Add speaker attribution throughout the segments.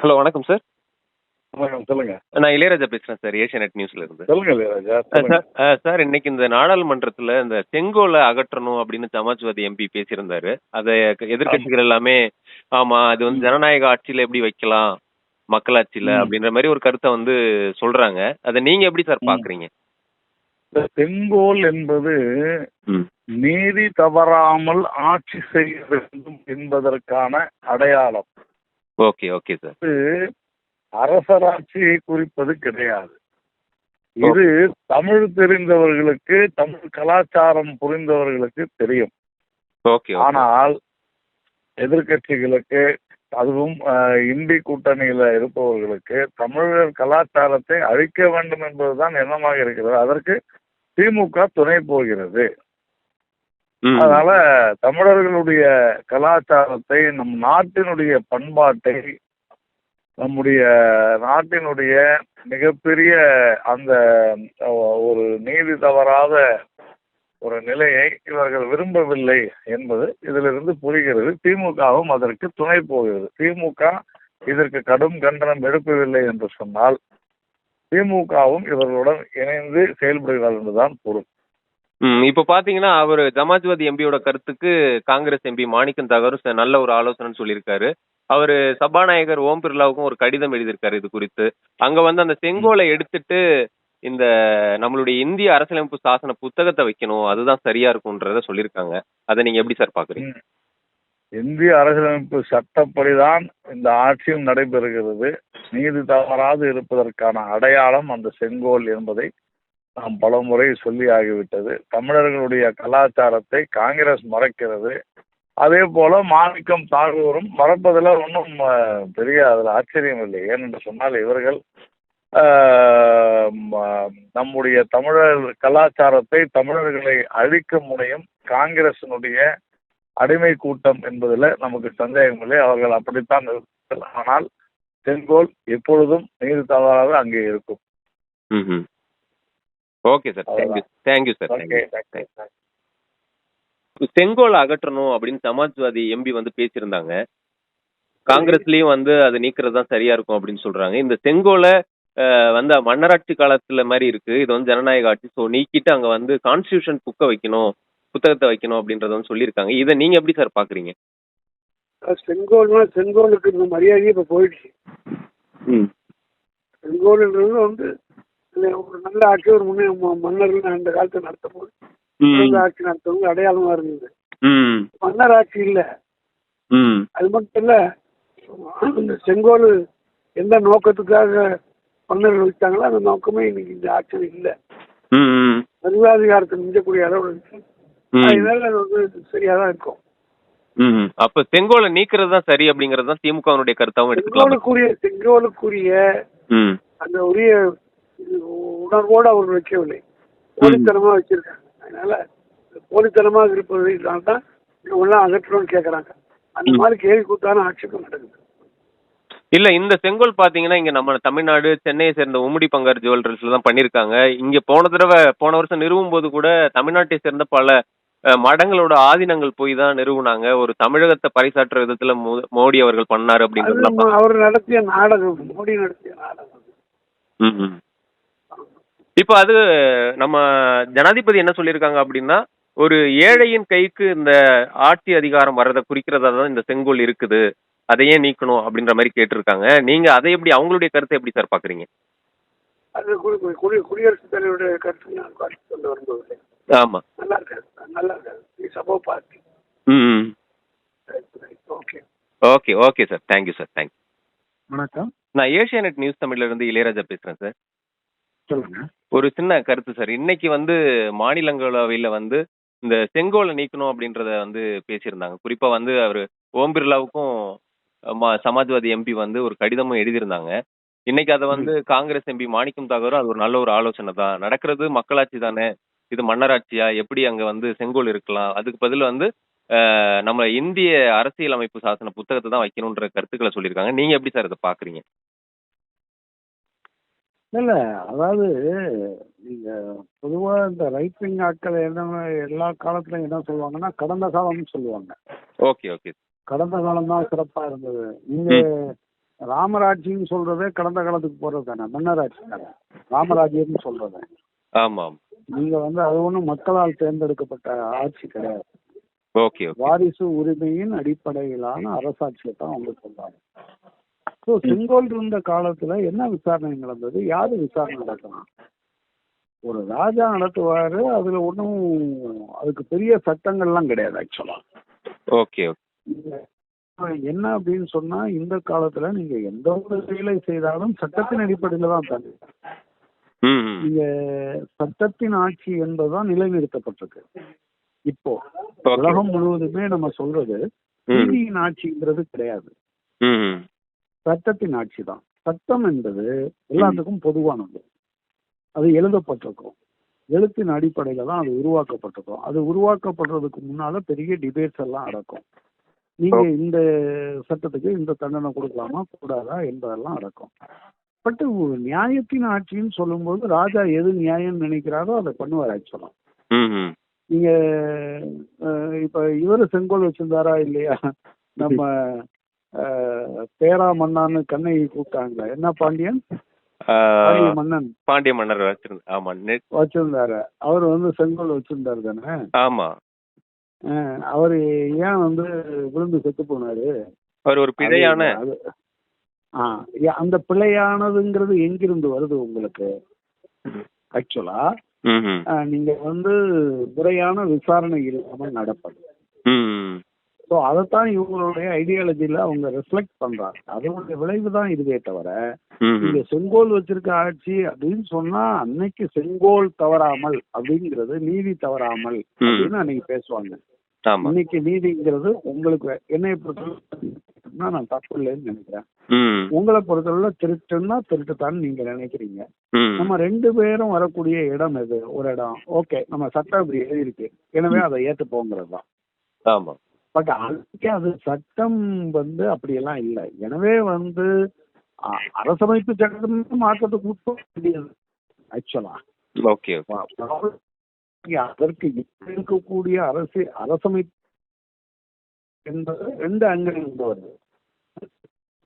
Speaker 1: Hello, வணக்கம் sir.
Speaker 2: வணக்கம், சொல்லுங்க.
Speaker 1: நான் இளையராஜா பேசுறேன் சார், ஏஷியாநெட் நியூஸ்ல இருந்து.
Speaker 2: சொல்லுங்க இளையராஜா, சொல்லுங்க.
Speaker 1: சார் சார், இன்னைக்கு இந்த நாடாளுமன்றத்துல இந்த செங்கோலை அகற்றணும் அப்படின்னு சமாஜ்வாதி எம்பி பேசியிருந்தாரு. அதை எதிர்க்கட்சிகள் எல்லாமே ஆமா, அது வந்து ஜனநாயக ஆட்சியில எப்படி வைக்கலாம், மக்களாட்சியில அப்படின்ற மாதிரி ஒரு கருத்தை வந்து சொல்றாங்க. அதை நீங்க எப்படி சார் பாக்குறீங்க?
Speaker 2: இந்த செங்கோல் என்பது நீதி தவறாமல் ஆட்சி செய்ய வேண்டும் என்பதற்கான அடையாளம்.
Speaker 1: Okay okay sir.
Speaker 2: இது அரசராட்சியை குறிப்பது கிடையாது. இது தமிழ் தெரிந்தவர்களுக்கு, தமிழ் கலாச்சாரம் புரிந்தவர்களுக்கு தெரியும்.
Speaker 1: ஓகே.
Speaker 2: ஆனால் எதிர்கட்சிகளுக்கு, அதுவும் இந்தி கூட்டணியில இருப்பவர்களுக்கு தமிழர் கலாச்சாரத்தை அழிக்க வேண்டும் என்பதுதான் எண்ணமாக இருக்கிறது. அதற்கு திமுக துணை போகிறது. அதனால தமிழர்களுடைய கலாச்சாரத்தை, நம் நாட்டினுடைய பண்பாட்டை, நம்முடைய நாட்டினுடைய மிகப்பெரிய அந்த ஒரு நீதி தவறாத ஒரு நிலையை இவர்கள் விரும்பவில்லை என்பது இதிலிருந்து புரிகிறது. திமுகவும் அதற்கு துணை போகிறது. திமுக இதற்கு கடும் கண்டனம் எடுப்பதில்லை என்று சொன்னால் திமுகவும் இவர்களுடன் இணைந்து செயல்படுகிறார் என்றுதான் பொருள்.
Speaker 1: இப்ப பாத்தீங்கன்னா, அவர் சமாஜ்வாதி எம்பியோட கருத்துக்கு காங்கிரஸ் எம்பி மாணிக்கம் தாகூர் நல்ல ஒரு ஆலோசனை சொல்லியிருக்காரு. அவரு சபாநாயகர் ஓம் பிர்லாவுக்கும் ஒரு கடிதம் எழுதியிருக்காரு இது குறித்து. அங்க வந்து அந்த செங்கோலை எடுத்துட்டு இந்த நம்மளுடைய இந்திய அரசியலமைப்பு சாசன புத்தகத்தை வைக்கணும், அதுதான் சரியா இருக்கும்ன்றத சொல்லியிருக்காங்க. அதை நீங்க எப்படி சார் பாக்குறீங்க?
Speaker 2: இந்திய அரசியலமைப்பு சட்டப்படிதான் இந்த ஆட்சியும் நடைபெறுகிறது. நீதி தவறாது இருப்பதற்கான அடையாளம் அந்த செங்கோல் என்பதை நாம் பலமுறை சொல்லி ஆகிவிட்டது. தமிழர்களுடைய கலாச்சாரத்தை காங்கிரஸ் மறைக்கிறது. அதே போல மாணிக்கம் தாகூரும் மறப்பதில் ஒன்றும் பெரிய அதில் ஆச்சரியம் இல்லை. ஏனென்று சொன்னால் இவர்கள் நம்முடைய தமிழர் கலாச்சாரத்தை, தமிழர்களை அழிக்க முனையும் காங்கிரசினுடைய அடிமை கூட்டம் என்பதில் நமக்கு சந்தேகம் இல்லை. அவர்கள் அப்படித்தான் இருப்பார்கள். ஆனால் செங்கோல் எப்பொழுதும் நீதி தவறாக அங்கே இருக்கும்.
Speaker 1: Okay sir, thank you sir. செங்கோல் அகற்றணும் அப்படின்னு சமாஜ்வாதி எம்பி வந்து பேசியிருந்தாங்க. காங்கிரஸ்லயும் வந்து அது நீக்கிறது தான் சரியா இருக்கும் அப்படின்னு சொல்றாங்க. இந்த செங்கோலை வந்து மன்னராட்சி காலத்துல மாதிரி இருக்கு, இது வந்து ஜனநாயக ஆட்சி, ஸோ நீக்கிட்டு அங்க வந்து கான்ஸ்டியூஷன் புத்தகத்தை வைக்கணும் அப்படின்றத வந்து சொல்லியிருக்காங்க. இதை நீங்க எப்படி சார் பாக்குறீங்க?
Speaker 3: செங்கோலுக்கு இந்த மரியாதையே இப்ப போயிடுச்சு. செங்கோல்ன்றது வந்து ஒரு நல்ல ஆட்சி, ஒரு மன்னர்கள் அந்த காலத்தை நடத்தும் போது ஆட்சி நடத்தவங்க அடையாளமா இருந்தது. மன்னர் ஆட்சி இல்ல. அது மட்டும் இல்ல, இந்த செங்கோல் எந்த நோக்கத்துக்காக மன்னர்கள் வச்சாங்களோ அந்த நோக்கமே இன்னைக்கு இந்த ஆட்சியில் இல்ல. சர்வாதிகாரத்தை மிஞ்சக்கூடிய அளவு இருக்கு. அதனால அது வந்து சரியாதான் இருக்கும்.
Speaker 1: அப்ப செங்கோலை நீக்கிறது தான் சரி அப்படிங்கறது தான் திமுகவுடைய கருத்தாவும் எடுத்துக்கலாம்.
Speaker 3: செங்கோலுக்குரிய அந்த உரிய உணர்வோடு அவர்கள் வைக்கவில்லை, போலித்தனமா வச்சிருக்காங்க. அதனால போலித்தனமாக இருப்பதனால தான் இவங்கெல்லாம் அகற்றணும்னு கேட்கறாங்க. அந்த மாதிரி கேள்வி கூத்தான ஆட்சிக்கும் நடக்குது.
Speaker 1: இல்ல, இந்த செங்கோல் பாத்தீங்கன்னா இங்க நம்ம தமிழ்நாடு, சென்னையை சேர்ந்த உம்முடி பங்கார் ஜுவல்லர்ஸ்ல தான் பண்ணிருக்காங்க. இங்க போன வருஷம் நிறுவும் போது கூட தமிழ்நாட்டை சேர்ந்த பல மடங்களோட ஆதீனங்கள் போய் தான் நிறுவனாங்க. ஒரு தமிழகத்தை பறைசாற்றுற விதத்துல மோடி அவர்கள் பண்ணாரு அப்படின்றது
Speaker 3: அவர் நடத்திய நாடகம், மோடி நடத்திய நாடகம்.
Speaker 1: இப்ப அது நம்ம ஜனாதிபதி என்ன சொல்லியிருக்காங்க அப்படின்னா, ஒரு ஏழையின் கைக்கு இந்த ஆட்சி அதிகாரம் வர்றதை குறிக்கிறதா தான் இந்த செங்கோல் இருக்குது, அதையே நீக்கணும் அப்படின்ற மாதிரி கேட்டிருக்காங்க. நீங்க அதை எப்படி, அவங்களுடைய கருத்தை எப்படி சார் பாக்குறீங்க?
Speaker 3: அது குடியரசுத் தலைவருடைய கருத்து நான் சொல்ல வரும்போது
Speaker 1: ஆமா,
Speaker 3: நல்லா இருக்காது சபா party.
Speaker 1: Okay okay sir, thank you sir, thank you.
Speaker 2: வணக்கம்,
Speaker 1: நான் ஏஷியாநெட் நியூஸ் தமிழ்ல இருந்து இளையராஜா பேசுறேன் சார்.
Speaker 2: சொல்லுங்க.
Speaker 1: ஒரு சின்ன கருத்து சார். இன்னைக்கு வந்து மாநிலங்களவையில வந்து இந்த செங்கோலை நீக்கணும் அப்படின்றத வந்து பேசியிருந்தாங்க. குறிப்பா வந்து அவரு ஓம் பிர்லாவுக்கும் சமாஜ்வாதி எம்பி வந்து ஒரு கடிதமும் எழுதியிருந்தாங்க. இன்னைக்கு அதை வந்து காங்கிரஸ் எம்பி மாணிக்கம் தாகூர் அது ஒரு நல்ல ஒரு ஆலோசனை தான், நடக்கிறது மக்களாட்சி தானே, இது மன்னராட்சியா, எப்படி அங்க வந்து செங்கோல் இருக்கலாம், அதுக்கு பதில் வந்து நம்ம இந்திய அரசியலமைப்பு சாசன புத்தகத்தை தான் வைக்கணும்ன்ற கருத்துக்களை சொல்லியிருக்காங்க. நீங்க எப்படி சார் இதை பாக்குறீங்க?
Speaker 3: இல்ல, அதாவது நீங்க பொதுவா இந்த ரைட் விங் ஆட்கள் என்ன எல்லா காலத்துலயும் என்ன சொல்லுவாங்கன்னா கடந்த காலம்னு சொல்லுவாங்க.
Speaker 1: Okay okay.
Speaker 3: கடந்த காலம் தான் சிறப்பா இருந்தது. நீங்க ராமராட்சின்னு சொல்றதே கடந்த காலத்துக்கு போறது தானே, மன்னராட்சி தானே ராமராஜ்யம்னு சொல்றது.
Speaker 1: ஆமாம்.
Speaker 3: நீங்க அது ஒன்றும் மக்களால் தேர்ந்தெடுக்கப்பட்ட ஆட்சி கிடையாது.
Speaker 1: ஓகே.
Speaker 3: வாரிசு உரிமையின் அடிப்படையிலான அரசாட்சியை தான் அவங்க சொல்றாங்க. ஸோ செங்கோல் இருந்த காலத்துல என்ன விசாரணை நடந்தது, யாரு விசாரணை நடத்தலாம்? ஒரு ராஜா நடத்துவாரு. அதுல ஒன்றும் அதுக்கு பெரிய சட்டங்கள்லாம் கிடையாது ஆக்சுவலா.
Speaker 1: ஓகே.
Speaker 3: என்ன அப்படின்னு சொன்னா, இந்த காலத்துல நீங்க எந்த ஒரு செயலை செய்தாலும் சட்டத்தின் அடிப்படையில தான் தண்ணி. நீங்க சட்டத்தின் ஆட்சி என்பதுதான் நிலைநிறுத்தப்பட்டிருக்கு. இப்போ உலகம் முழுவதுமே நம்ம சொல்றது நீதியின் ஆட்சிங்கிறது கிடையாது, சட்டத்தின் ஆட்சி தான். சட்டம் என்பது எல்லாத்துக்கும் பொதுவானது. அது எழுதப்பட்டிருக்கும், எழுத்தின் அடிப்படையில தான் அது உருவாக்கப்பட்டிருக்கும். அது உருவாக்கப்படுறதுக்கு முன்னால பெரிய டிபேட்ஸ் எல்லாம் நடக்கும். நீங்க இந்த சட்டத்துக்கு இந்த தண்டனை கொடுக்கலாமா கூடாதா என்பதெல்லாம் நடக்கும். பட் நியாயத்தின் ஆட்சின்னு சொல்லும்போது ராஜா எது நியாயம் நினைக்கிறாரோ அதை பண்ணுவார் ஆக்சுவலா. நீங்க இப்ப இவரு செங்கோல் வச்சிருந்தாரா இல்லையா? நம்ம பேரா மன்னான்னு கண்ணகி கூப்பிட்டாங்களா, என்ன பாண்டியன் மன்னன்,
Speaker 1: பாண்டிய மன்னர்
Speaker 3: வச்சிருந்தாரு. அவர் செங்கோல் வச்சிருந்தாரு தானே?
Speaker 1: ஆமா.
Speaker 3: அவரு ஏன் விழுந்து செத்து போனாரு?
Speaker 1: அவர் ஒரு பிழையான
Speaker 3: அந்த பிழையானதுங்கிறது எங்கிருந்து வருது உங்களுக்கு? ஆக்சுவலா நீங்க முறையான விசாரணை இல்லாம நடப்பது. ஸோ அதைத்தான் இவங்களுடைய ஐடியாலஜில அவங்க ரெஃப்ளெக்ட் பண்றாங்க. அதனுடைய விளைவு தான் இதுவே தவிர, நீங்க செங்கோல் வச்சிருக்க ஆட்சி அப்படின்னு சொன்னா அன்னைக்கு செங்கோல் தவறாமல் அப்படிங்கிறது நீதி தவறாமல் அப்படின்னு அன்னைக்கு பேசுவாங்க. இன்னைக்கு நீதிங்கிறது உங்களுக்கு என்னை பொறுத்தவரை நான் தப்பு இல்லைன்னு நினைக்கிறேன். உங்களை பொறுத்தவரை திருட்டுன்னா திருட்டுத்தான்னு நீங்க நினைக்கிறீங்க. நம்ம ரெண்டு பேரும் வரக்கூடிய இடம் எது? ஒரு இடம். ஓகே, நம்ம சட்டம் இப்படி எழுதியிருக்கு, எனவே அதை ஏற்றுப்போங்கிறது தான். பட் அதுக்கே அது சட்டம் அப்படியெல்லாம் இல்லை. எனவே அரசமைப்பு சட்டத்தை மாற்றத்துக்கு உட்படுது ஆக்சுவலா. அதற்கு இருக்கக்கூடிய அரசமைப்பு என்பது ரெண்டு அங்கங்கள் வருது.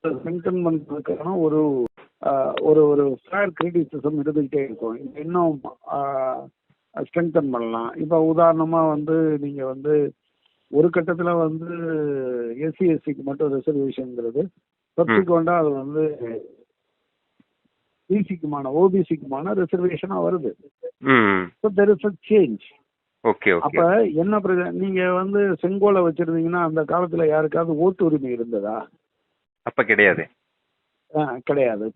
Speaker 3: ஸ்ட்ரெங்தன் பண்றதுக்கான ஒரு ஒரு ஃபேர் கிரிட்டிசிசம் இருந்துகிட்டே இருக்கும். இன்னும் ஸ்ட்ரெங்தன் பண்ணலாம். இப்ப உதாரணமா நீங்க ஒரு கட்டத்துல எஸ்சி எஸ்சிக்கு மட்டும் ரிசர்வேஷன்ங்கிறது சப்சிக்வெண்டா அது பிசிக்குமான ஓபிசிக்குமான ரிசர்வேஷனா வருது. சேஞ்ச். அப்ப என்ன நீங்க செங்கோலை வச்சிருந்தீங்கன்னா அந்த காலத்துல யாருக்காவது ஓட்டு உரிமை இருந்ததா?
Speaker 1: அப்ப கிடையாது.
Speaker 3: கிடையாது.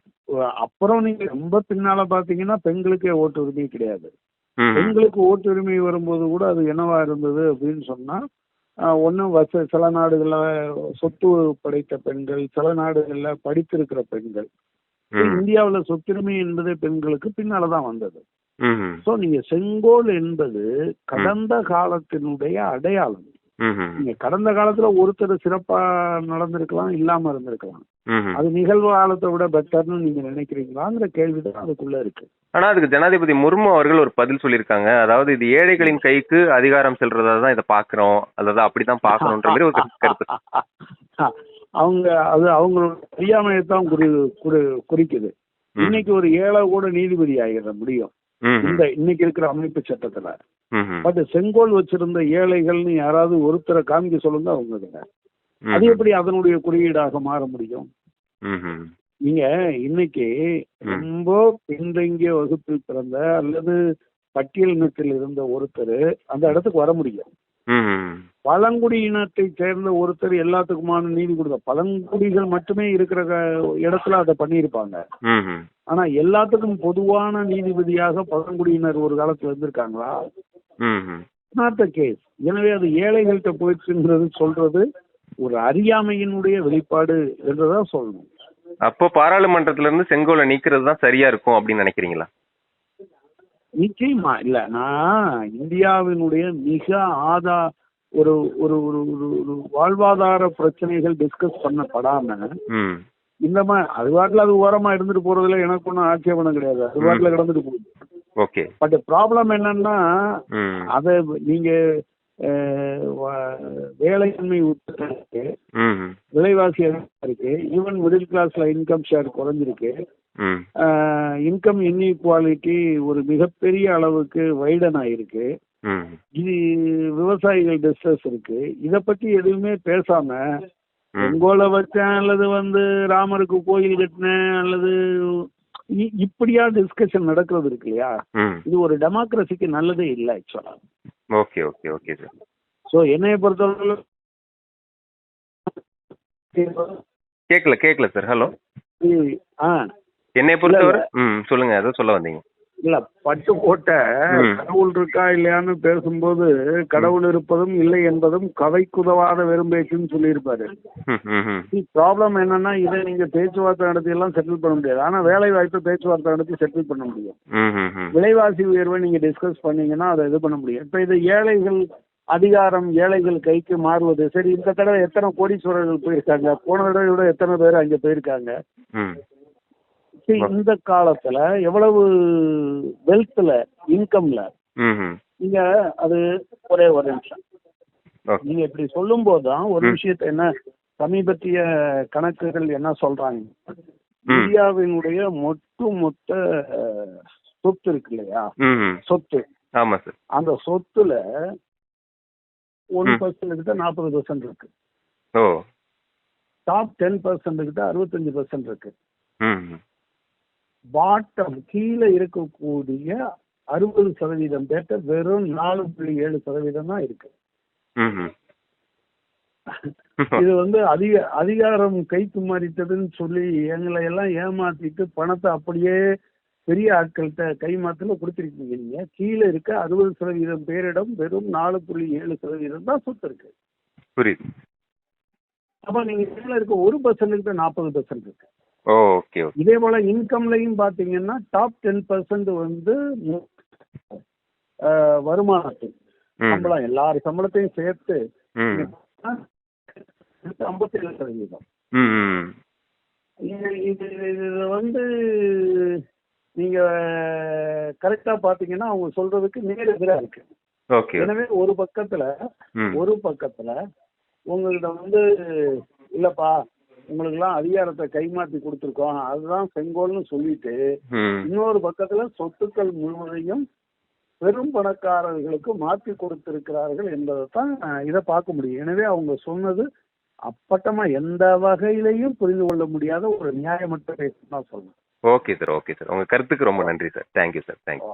Speaker 3: அப்புறம் நீங்க ரொம்ப பின்னால பாத்தீங்கன்னா பெண்களுக்கே ஓட்டு உரிமை கிடையாது. பெண்களுக்கு ஓட்டு உரிமை வரும்போது கூட அது என்னவா இருந்தது அப்படின்னு சொன்னா, ஒன்னும் சில நாடுகள்ல சொத்து படைத்த பெண்கள், சில நாடுகள்ல படித்திருக்கிற பெண்கள். இந்தியாவுல சொத்துரிமை என்பதே பெண்களுக்கு பின்னாலதான் வந்தது. சோ நீங்க செங்கோல் என்பது கடந்த காலத்தினுடைய அடையாளம். நீங்க கடந்த காலத்துல ஒருத்தர் சிறப்பா நடந்திருக்கலாம், இல்லாம இருந்திருக்கலாம். அது நிகழ்வு காலத்தை விட பெட்டர்னு நீங்க நினைக்கிறீங்களாங்கிற கேள்விதான் அதுக்குள்ள இருக்கு.
Speaker 1: ஆனா அதுக்கு ஜனாதிபதி முர்மு அவர்கள் ஒரு பதில் சொல்லியிருக்காங்க. அதாவது இது ஏழைகளின் கைக்கு அதிகாரம் செல்றதா தான் இதை பாக்குறோம், அதாவது அப்படிதான் பாக்கணும்ன்ற மாதிரி ஒரு கருத்து.
Speaker 3: அவங்க அவங்களோட அறியாமையத்தான் குறிக்குது. இன்னைக்கு ஒரு ஏழை கூட நீதிபதி ஆகிட முடியும் இன்னைக்கு இருக்கிற அமைப்பு சட்டத்துல. பட் செங்கோல் வச்சிருந்த ஏழைகள்னு யாராவது ஒருத்தரை காமிக்க சொல்லுங்க அவங்க. அது எப்படி அதனுடைய குறியீடாக மாற முடியும்? நீங்க இன்னைக்கு ரொம்ப பின்தங்கிய வகுப்பில் பிறந்த அல்லது பட்டியலினத்தில் இருந்த ஒருத்தர் அந்த இடத்துக்கு வர முடியும். பழங்குடியினத்தை சேர்ந்த ஒருத்தர் எல்லாத்துக்குமான நீதி கொடுத்த பழங்குடிகள் மட்டுமே இருக்கிற இடத்துல அதை பண்ணியிருப்பாங்க. ஆனா எல்லாத்துக்கும் பொதுவான நீதிபதியாக பழங்குடியினர் ஒரு காலத்துல இருந்திருக்காங்களா? Not the case. எனவே அது ஏழைகள்கிட்ட போயிடுச்சுங்கிறது சொல்றது ஒரு அறியாமையினுடைய வெளிப்பாடு என்றுதான் சொல்லணும்.
Speaker 1: அப்போ பாராளுமன்றத்துல இருந்து செங்கோலை நீக்கிறது தான் சரியா இருக்கும் அப்படின்னு நினைக்கிறீங்களா?
Speaker 3: நிச்சயமா இல்ல. நான் இந்தியாவினுடைய மிக ஒரு ஒரு ஒரு ஒரு வாழ்வாதார பிரச்சனைகள் டிஸ்கஸ் பண்ணப்படாம இந்த மாதிரி அது வாட்டில் அது ஓரமா இருந்துட்டு போறதுல எனக்கு ஒன்றும் ஆட்சேபணம் கிடையாது. அது வாட்டில் கிடந்துட்டு போகுது. பட் ப்ராப்ளம் என்னன்னா, அதை நீங்க வேலையின்மை உத்தரவு இருக்கு,
Speaker 1: ம்
Speaker 3: விலைவாசி அதிகமா இருக்கு, ஈவன் மிடில் கிளாஸ்ல இன்கம் ஷேர் குறைஞ்சிருக்கு,
Speaker 1: ம்
Speaker 3: இன்கம் இன்இக்வாலிட்டி ஒரு மிகப்பெரிய அளவுக்கு வைடன் ஆயிருக்கு.
Speaker 1: ம்
Speaker 3: இது விவசாயிகள் டிஸ்ட்ரெஸ் இருக்கு. இத பத்தி எதுவுமே பேசாம செங்கோலை வச்சேன் அல்லது ராமருக்கு கோயில் கட்டினேன் அல்லது இப்படியா டிஸ்கஷன் நடக்கிறது இருக்கு இல்லையா,
Speaker 1: ம்
Speaker 3: இது ஒரு டெமோக்ரஸிக்கு நல்லதே இல்லை ஆக்சுவலா.
Speaker 1: Okay okay okay sir.
Speaker 3: So என்னைய பொறுத்தவரை
Speaker 1: கேட்கல சார். ஹலோ.
Speaker 3: ஆ
Speaker 1: என்னை பொறுத்தவரை சொல்லுங்க, ஏதோ சொல்ல வந்தீங்க.
Speaker 3: இல்ல பட்டுக்கோட்டை கடவுள் இருக்கா இல்லையான்னு பேசும்போது கடவுள் இருப்பதும் இல்லை என்பதும் கவைக்குதவாத வெறும் பேச்சுன்னு சொல்லியிருப்பாரு. ப்ராப்ளம் என்னன்னா இதை நீங்க பேச்சுவார்த்தை நடத்தி எல்லாம் செட்டில் பண்ண முடியாது. ஆனா வேலை வாய்ப்பை பேச்சுவார்த்தை நடத்தி செட்டில் பண்ண முடியும். விலைவாசி உயர்வை நீங்க டிஸ்கஸ் பண்ணீங்கன்னா அதை இது பண்ண முடியும். இப்ப இது ஏழைகள் அதிகாரம் ஏழைகள் கைக்கு மாறுவது சரி. இந்த தடவை எத்தனை கோடீஸ்வரர்கள் போயிருக்காங்க, போன தடவை விட எத்தனை பேர் அங்க போயிருக்காங்க. இந்த காலத்துல எவ்வளவு வெல்த்ல இன்கம்ல நீங்க அது ஒரே ஒரு நிமிஷம் நீங்க இப்படி சொல்லும் போதுதான் ஒரு விஷயத்த என்ன சமீபத்திய கணக்குகள் என்ன சொல்றாங்க, இந்தியாவினுடைய மொத்த சொத்து இருக்கு இல்லையா, சொத்து.
Speaker 1: ஆமா சார்.
Speaker 3: அந்த சொத்துல 1% கிட்ட 40% இருக்கு. டாப் 10% கிட்ட 65% இருக்கு. பாட்டம் கீழே இருக்கக்கூடிய 60% பேர்ட்ட வெறும் 4.7% தான் இருக்கு. இது அதிகாரம் கைக்கு மாறிட்டதுன்னு சொல்லி எங்களை எல்லாம் ஏமாத்திட்டு பணத்தை அப்படியே பெரிய ஆட்கள்கிட்ட கைமாத்துல கொடுத்துருக்கீங்க. நீங்க கீழே இருக்க 60% பேரிடம் வெறும் 4.7% தான் சொத்து இருக்கு.
Speaker 1: புரியுது.
Speaker 3: அப்ப நீங்க கீழே இருக்க 1% கிட்ட 40% இருக்கு.
Speaker 1: ஓகே.
Speaker 3: இதே போல இன்கம்லையும் பாத்தீங்கன்னா டாப் 10% வருமானத்தை சம்பளம் எல்லாரும் சம்பளத்தையும் சேர்த்து 57%. இது நீங்க கரெக்டா பாத்தீங்கன்னா அவங்க சொல்றதுக்கு நேர் எதிராக இருக்கு. எனவே ஒரு பக்கத்துல உங்கள்கிட்ட இல்லப்பா உங்களுக்கு எல்லாம் அதிகாரத்தை கைமாற்றி கொடுத்துருக்கோம் அதுதான் செங்கோல்னு சொல்லிட்டு இன்னொரு பக்கத்துல சொத்துக்கள் முழுவதையும் பெரும் பணக்காரர்களுக்கு மாற்றி கொடுத்திருக்கிறார்கள் என்பதைத்தான் இதை பார்க்க முடியும். எனவே அவங்க சொன்னது அப்பட்டமா எந்த வகையிலையும் புரிந்து கொள்ள முடியாத ஒரு நியாயமற்ற பேச்சு தான் சொல்லணும்.
Speaker 1: Okay sir. உங்க கருத்துக்கு ரொம்ப நன்றி சார். Thank you sir. தேங்க்யூ.